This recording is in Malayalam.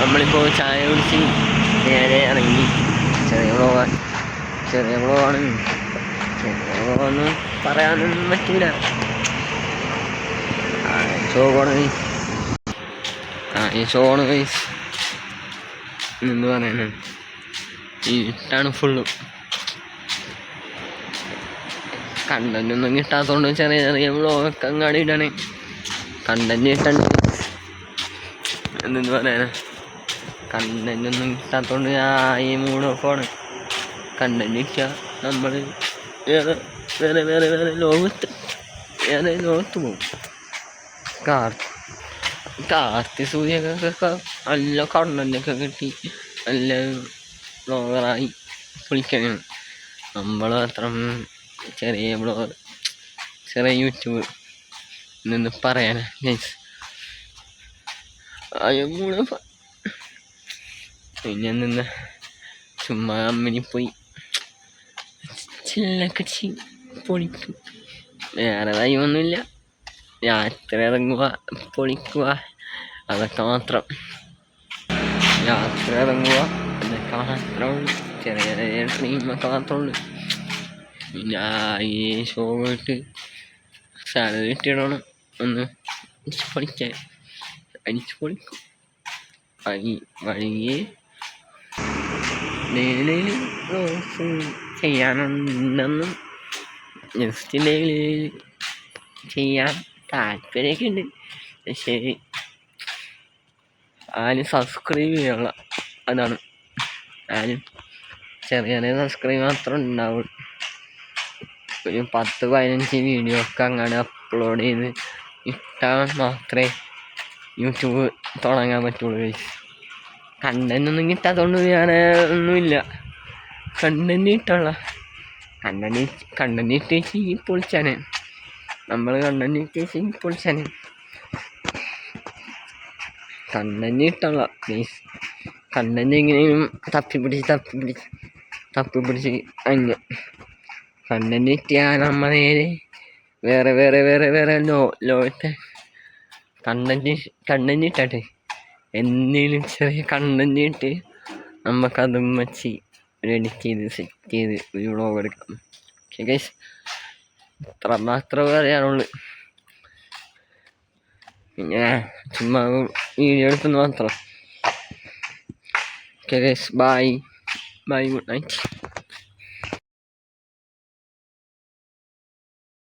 നമ്മളിപ്പോൾ ചായ കുടിച്ച് നേരെ ഇറങ്ങി. ചെറിയ വ്ളോഗാണ്, ചെറിയ വ്ളോഗൊന്നും പറയാനൊന്നും പറ്റൂല. ഈ ഷോണ് ഗൈസ് എന്ത് പറയാനാണ്, ഈ ഇട്ടാണ് ഫുള്ള്. കണ്ടൻ്റൊന്നും കിട്ടാത്തതുകൊണ്ട് ചെറിയ ചെറിയ വ്ളോഗൊക്കെ അങ്ങാടി ഇടാണ്. കണ്ടന്റ് കിട്ടണ്ട എന്തെന്ന് പറയാനാ, കണ്ടൻ്റൊന്നും കിട്ടാത്തതുകൊണ്ട് ഞാൻ ഈ മൂഡ് ഓഫാണ്. കണ്ടന്റ് കിട്ടുക നമ്മൾ വേറെ വേറെ വേറെ വേറെ ലോകത്ത് പോകും. കാർത്തി സൂര്യൊക്കെ നല്ല കണ്ടൻ്റൊക്കെ കിട്ടി നല്ല വ്ളോഗറായി പൊളിക്കാനാണ്. നമ്മൾ മാത്രം ചെറിയ വ്ളോഗർ, ചെറിയ യൂട്യൂബ് നിന്ന് പറയാനാ ഗൈസ്. പിന്നെ നിന്ന് ചുമ്മാ അമ്മനി പോയി ചില്ലൊക്കെ പൊളിക്കും. വേറെ ഒന്നുമില്ല. യാത്ര ഇറങ്ങുക, പൊളിക്കുക, അതൊക്കെ മാത്രം. യാത്ര ഇറങ്ങുക അതൊക്കെ മാത്രമേ ഉള്ളൂ. ചെറിയ ചെറിയ ഡ്രീമൊക്കെ മാത്രമേ ഉള്ളൂ. പിന്നെ ഈ ഷോ പോയിട്ട് സാലറി കിട്ടിയിടണം ഒന്ന് പഠിക്കാൻ. അടിച്ച് പൊളിക്കും. വഴിയെ ഡെയിലി ചെയ്യാനുണ്ടെന്നും ജസ്റ്റ് ഡെയിലി ചെയ്യാൻ താല്പര്യമൊക്കെ ഉണ്ട്. പക്ഷേ ആരും സബ്സ്ക്രൈബ് ചെയ്യാനുള്ള അതാണ്. ആരും ചെറിയ ചെറിയ സബ്സ്ക്രൈബ് മാത്രം ഉണ്ടാവുള്ളൂ. ഒരു 10-15 വീഡിയോ ഒക്കെ അങ്ങനെ അപ്ലോഡ് ചെയ്ത് ഇട്ടാൽ മാത്രമേ യൂട്യൂബ് തുടങ്ങാൻ പറ്റുള്ളൂ. കണ്ടൻ്റൊന്നും കിട്ടാത്തതുകൊണ്ട് ഞാൻ ഒന്നുമില്ല. കണ്ടൻ്റ് കിട്ടുള്ള കണ്ടൻ്റ് ഇട്ടേച്ച് പൊളിച്ചാണ്. നമ്മൾ കണ്ടൻ്റ് ഇട്ടേച്ച് പൊളിച്ചാണ്. കണ്ടൻ്റ് കിട്ടുള്ള പ്ലീസ്. കണ്ടൻ്റ് എങ്ങനെയും തപ്പിപ്പിടിച്ച് അങ്ങ് കണ്ടൻ്റ് കിട്ടിയാൽ നമ്മൾ വേറെ വേറെ വേറെ വേറെ ലോകത്തെ കണ്ടൻ്റ് ഇട്ടെ എന്തെങ്കിലും ചെറിയ കണ്ടൻ്റ് ഇട്ട് നമുക്കതും വച്ച് എഡിറ്റ് ചെയ്ത് സെറ്റ് ചെയ്ത് ഒരു വ്ളോഗ് എടുക്കാം. ഓക്കെ ഗൈസ്, ഇത്ര മാത്രമേ പറയാനുള്ളൂ. പിന്നെ ചുമ്മാ വീഡിയോ എടുത്തെന്ന് മാത്രം. Okay guys, bye, good night.